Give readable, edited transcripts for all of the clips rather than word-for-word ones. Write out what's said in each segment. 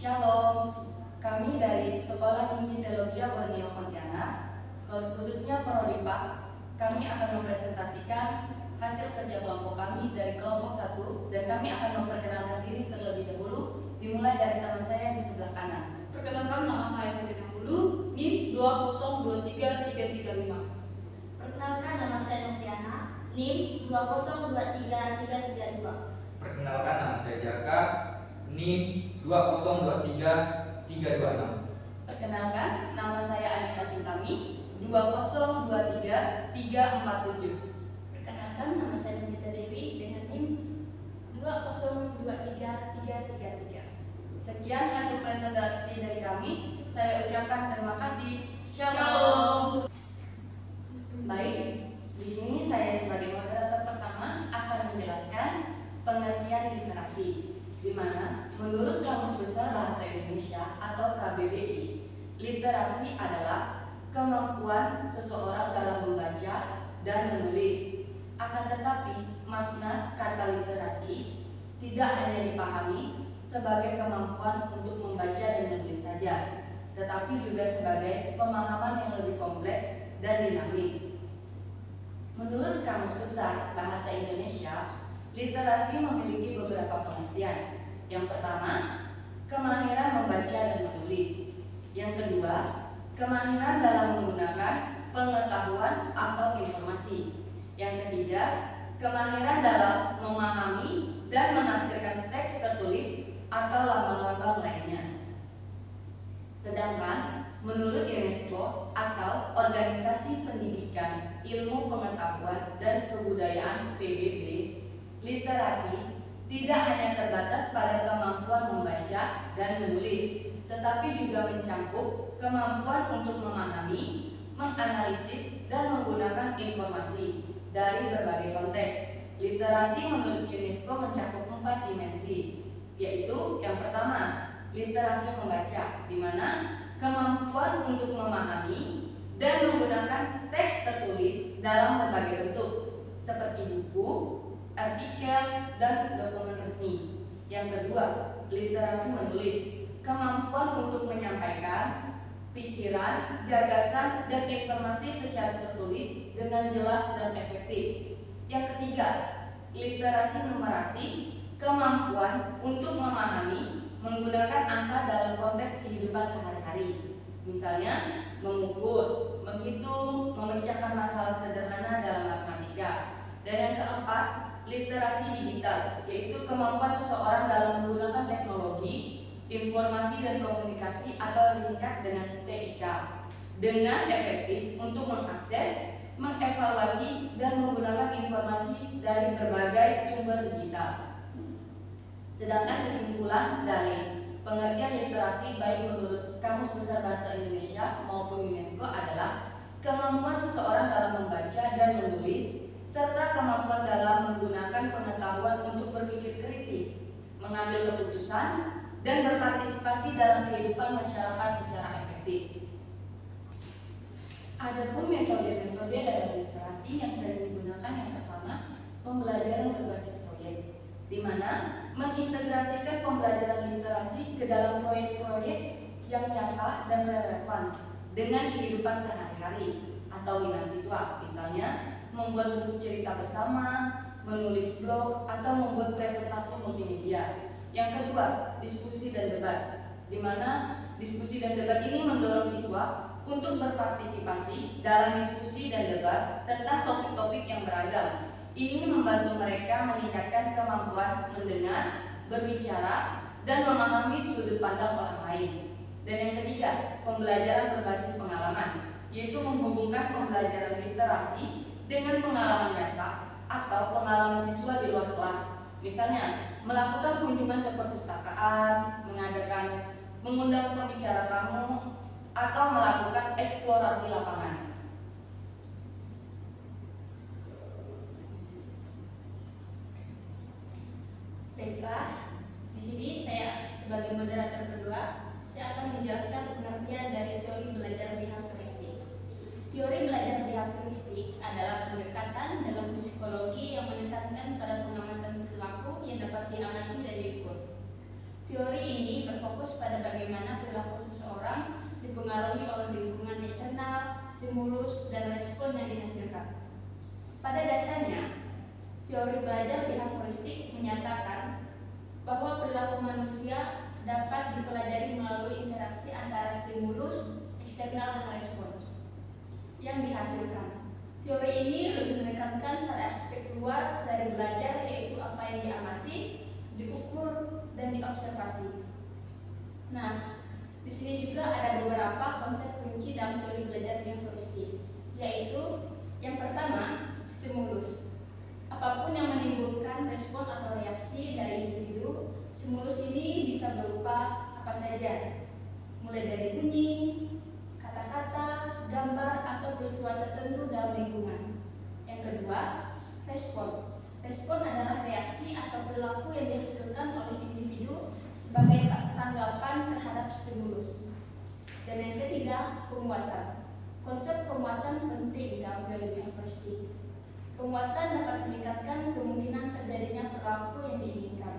Shalom, kami dari Sekolah Tinggi Teologi Borneo Pontianak, khususnya Prodipa, kami akan mempresentasikan hasil kerja kelompok kami dari kelompok 1 dan kami akan memperkenalkan diri terlebih dahulu, dimulai dari teman saya di sebelah kanan. Perkenalkan, nama saya Selina Hulu, NIM 2023335. Perkenalkan, nama saya Noviana, NIM 2023332. Perkenalkan, nama saya Jaka, NIM 2023326. Perkenalkan, nama saya Anita Sintami, 2023347. Perkenalkan, nama saya Nubita Dewi dengan NIM 2023333. Sekian hasil presentasi dari kami. Saya ucapkan terima kasih. Shalom. Baik, di sini saya sebagai moderator pertama akan menjelaskan pengertian literasi, di mana menurut Kamus Besar Bahasa Indonesia atau KBBI, literasi adalah kemampuan seseorang dalam membaca dan menulis. Akan tetapi, makna kata literasi tidak hanya dipahami sebagai kemampuan untuk membaca dan menulis saja, tetapi juga sebagai pemahaman yang lebih kompleks dan dinamis. Menurut Kamus Besar Bahasa Indonesia, literasi memiliki beberapa pengertian. Yang pertama, kemahiran membaca dan menulis. Yang kedua, kemahiran dalam menggunakan pengetahuan atau informasi. Yang ketiga, kemahiran dalam memahami dan menafsirkan teks tertulis atau lambang-lambang lainnya. Sedangkan menurut UNESCO atau Organisasi Pendidikan, Ilmu Pengetahuan dan Kebudayaan PBB, literasi tidak hanya terbatas pada kemampuan membaca dan menulis, tetapi juga mencakup kemampuan untuk memahami, menganalisis, dan menggunakan informasi dari berbagai konteks. Literasi menurut UNESCO mencakup 4 dimensi, yaitu yang pertama, literasi membaca, di mana kemampuan untuk memahami dan menggunakan teks tertulis dalam berbagai bentuk, seperti buku, artikel, dan dokumen resmi. Yang kedua, literasi menulis, kemampuan untuk menyampaikan pikiran, gagasan, dan informasi secara tertulis dengan jelas dan efektif. Yang ketiga, literasi numerasi, kemampuan untuk memahami, menggunakan angka dalam konteks kehidupan sehari-hari, misalnya mengukur, menghitung, memecahkan masalah sederhana dalam matematika. Dan yang keempat, literasi digital, yaitu kemampuan seseorang dalam menggunakan teknologi, informasi dan komunikasi atau disingkat dengan TIK, dengan efektif untuk mengakses, mengevaluasi, dan menggunakan informasi dari berbagai sumber digital. Sedangkan kesimpulan dari pengertian literasi baik menurut Kamus Besar Bahasa Indonesia maupun UNESCO adalah kemampuan seseorang dalam membaca dan menulis, serta kemampuan dalam menggunakan pengetahuan untuk berpikir kritis, mengambil keputusan, dan berpartisipasi dalam kehidupan masyarakat secara efektif. Adapun metode-metode dalam literasi yang sering digunakan, yang pertama, pembelajaran berbasis proyek, di mana mengintegrasikan pembelajaran literasi ke dalam proyek-proyek yang nyata dan relevan dengan kehidupan sehari-hari atau dengan siswa, misalnya membuat buku cerita bersama, menulis blog, atau membuat presentasi multimedia. Yang kedua, diskusi dan debat, di mana diskusi dan debat ini mendorong siswa untuk berpartisipasi dalam diskusi dan debat tentang topik-topik yang beragam. Ini membantu mereka meningkatkan kemampuan mendengar, berbicara, dan memahami sudut pandang orang lain. Dan yang ketiga, pembelajaran berbasis pengalaman, yaitu menghubungkan pembelajaran literasi dengan pengalaman nyata atau pengalaman siswa di luar kelas. Misalnya, melakukan kunjungan ke perpustakaan, mengundang pembicara tamu, atau melakukan eksplorasi lapangan. Baiklah, di sini saya sebagai moderator kedua, saya akan menjelaskan pengertian dari teori belajar behavioristik. Teori belajar behavioristik adalah pendekatan dalam psikologi yang menekankan pada pengamatan perilaku yang dapat diamati dan diukur. Teori ini berfokus pada dipengaruhi oleh lingkungan eksternal, stimulus, dan respon yang dihasilkan. Pada dasarnya, teori belajar behavioristik menyatakan bahwa perilaku manusia dapat dipelajari melalui interaksi antara stimulus, eksternal, dan respons yang dihasilkan. Teori ini lebih menekankan pada aspek luar dari belajar, yaitu apa yang diamati, diukur, dan diobservasi. Nah, di sini juga ada beberapa konsep kunci dalam teori belajar behavioristik, yaitu yang pertama, stimulus. Apapun yang menimbulkan respon atau reaksi dari individu, stimulus ini bisa berupa apa saja, mulai dari bunyi, kata-kata, gambar, atau peristiwa tertentu dalam lingkungan. Yang kedua, respon. Respon adalah reaksi atau perilaku yang dihasilkan oleh individu sebagai tanggapan terhadap stimulus. Dan yang ketiga, penguatan. Konsep penguatan penting dalam teori behavioristik. Penguatan dapat meningkatkan kemungkinan terjadinya perilaku yang diinginkan.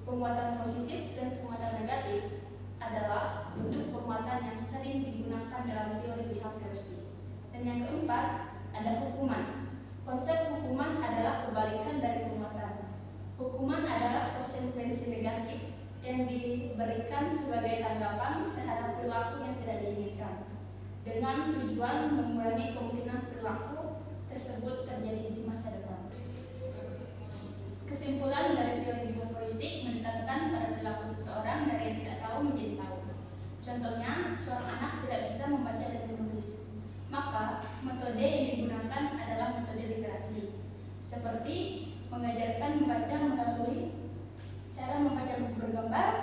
Penguatan positif dan penguatan negatif adalah bentuk penguatan yang sering digunakan dalam teori behavioristik. Dan yang keempat, ada hukuman. Konsep hukuman adalah kebalikan dari penguatan. Hukuman adalah konsekuensi negatif yang diberikan sebagai tanggapan terhadap perilaku yang tidak diinginkan, dengan tujuan mengurangi kemungkinan perilaku tersebut terjadi di masa depan. Kesimpulan dari teori behavioristik menekankan pada perilaku seseorang dari yang tidak tahu menjadi tahu. Contohnya, seorang anak tidak bisa membaca dan menulis. Maka, metode yang digunakan adalah metode literasi, seperti mengajarkan membaca melalui cara membaca buku bergambar,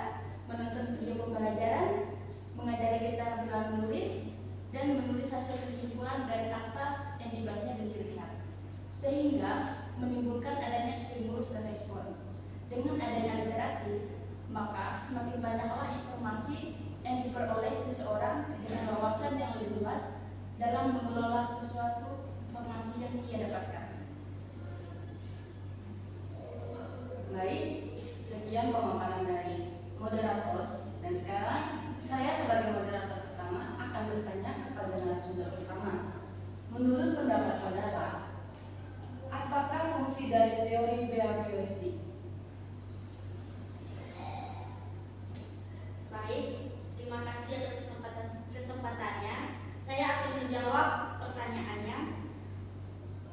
menonton video pembelajaran, mengajari kita dalam menulis, dan menulis hasil kesimpulan dari apa yang dibaca dan dilihat, sehingga menimbulkan adanya stimulus dan respon. Dengan adanya literasi, maka semakin banyaklah informasi yang diperoleh seseorang dengan wawasan yang lebih luas dalam mengelola sesuatu informasi yang ia dapatkan. Baik, sekian pemaparan dari moderator, dan sekarang saya sebagai moderator pertama akan bertanya kepada narasumber pertama. Menurut pendapat saudara, apakah fungsi dari teori behavioristik? Baik, terima kasih atas kesempatannya. Saya akan menjawab pertanyaannya.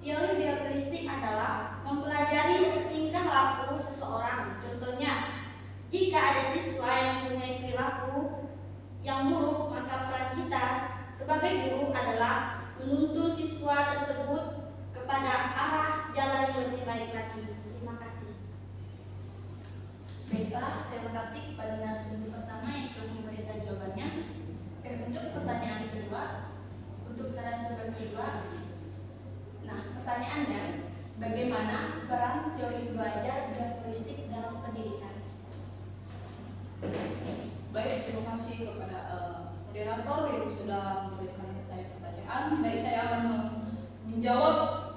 Teori behavioristik adalah mempelajari tingkah laku seseorang. Contohnya, jika ada siswa yang mempunyai perilaku yang buruk, maka peran kita sebagai guru adalah menuntun siswa tersebut kepada arah jalan yang lebih baik lagi. Terima kasih. Baiklah, terima kasih kepada narasumber pertama yang telah memberikan jawabannya. Dan untuk pertanyaan kedua, untuk narasumber kedua, nah pertanyaannya, bagaimana peran teori belajar behavioristik dalam pendidikan? Baik, terima kasih kepada moderator yang sudah memberikan saya pertanyaan. Baik, saya akan menjawab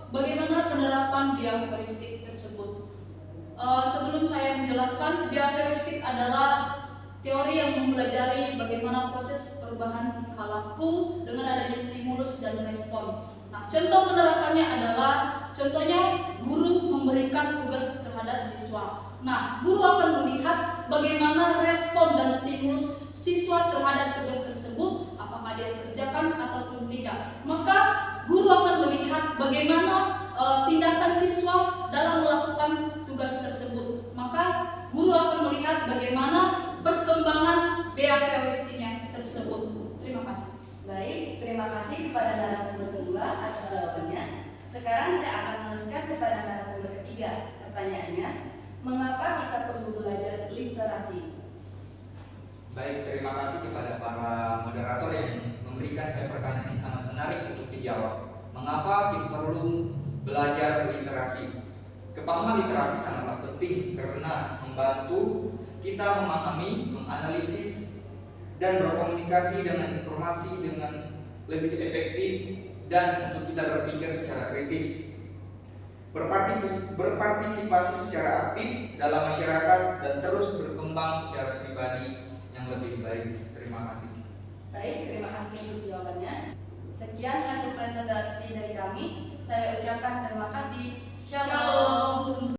bagaimana penerapan behavioristik tersebut. Sebelum saya menjelaskan, behavioristik adalah teori yang mempelajari bagaimana proses perubahan tingkah laku dengan adanya stimulus dan respon. Nah, contoh penerapannya adalah, contohnya guru memberikan tugas terhadap siswa. Nah, guru akan melihat bagaimana respon dan stimulus siswa terhadap tugas tersebut, apakah dia kerjakan ataupun tidak. Maka guru akan melihat bagaimana tindakan siswa dalam melakukan tugas tersebut. Maka guru akan melihat bagaimana perkembangan behavioristiknya tersebut. Terima kasih. Baik, terima kasih kepada narasumber kedua atas jawabannya. Sekarang saya akan meneruskan kepada narasumber ketiga. Pertanyaannya, mengapa kita perlu belajar literasi? Baik, terima kasih kepada para moderator yang memberikan saya pertanyaan yang sangat menarik untuk dijawab. Mengapa kita perlu belajar literasi? Kepahaman literasi sangatlah penting karena membantu kita memahami, menganalisis, dan berkomunikasi dengan informasi dengan lebih efektif dan untuk kita berpikir secara kritis. Berpartisipasi secara aktif dalam masyarakat dan terus berkembang secara pribadi yang lebih baik. Terima kasih. Baik, terima kasih kasih untuk jawabannya. Sekian hasil presentasi dari kami. Saya ucapkan terima kasih. Shalom.